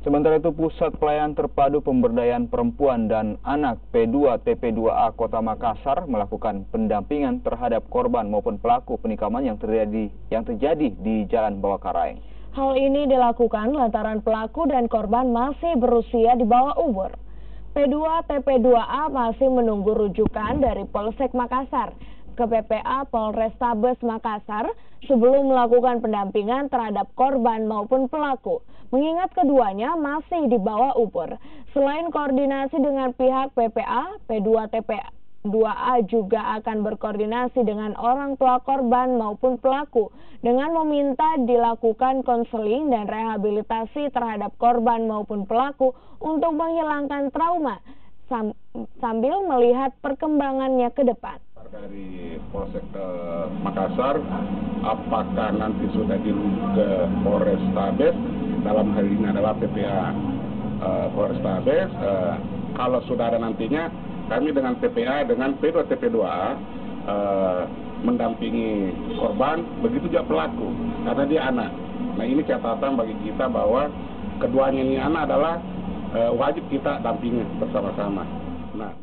Sementara itu, Pusat Pelayanan Terpadu Pemberdayaan Perempuan dan Anak P2TP2A Kota Makassar melakukan pendampingan terhadap korban maupun pelaku penikaman yang terjadi di Jalan Bawakaraeng. Hal ini dilakukan lantaran pelaku dan korban masih berusia di bawah umur. P2TP2A masih menunggu rujukan dari Polsek Makassar ke PPA Polrestabes Makassar sebelum melakukan pendampingan terhadap korban maupun pelaku, mengingat keduanya masih di bawah umur. Selain koordinasi dengan pihak PPA, P2TP2A juga akan berkoordinasi dengan orang tua korban maupun pelaku dengan meminta dilakukan konseling dan rehabilitasi terhadap korban maupun pelaku untuk menghilangkan trauma sambil melihat perkembangannya ke depan. Dari Polsek Makassar, apakah nanti sudah dirujuk ke Polrestabes, dalam hal ini adalah PPA Polrestabes. Kalau sudah ada nantinya, kami dengan PPA, dengan P2TP2A mendampingi korban, begitu juga pelaku, karena dia anak. Nah, ini catatan bagi kita bahwa keduanya ini anak adalah wajib kita dampingi bersama-sama. Nah,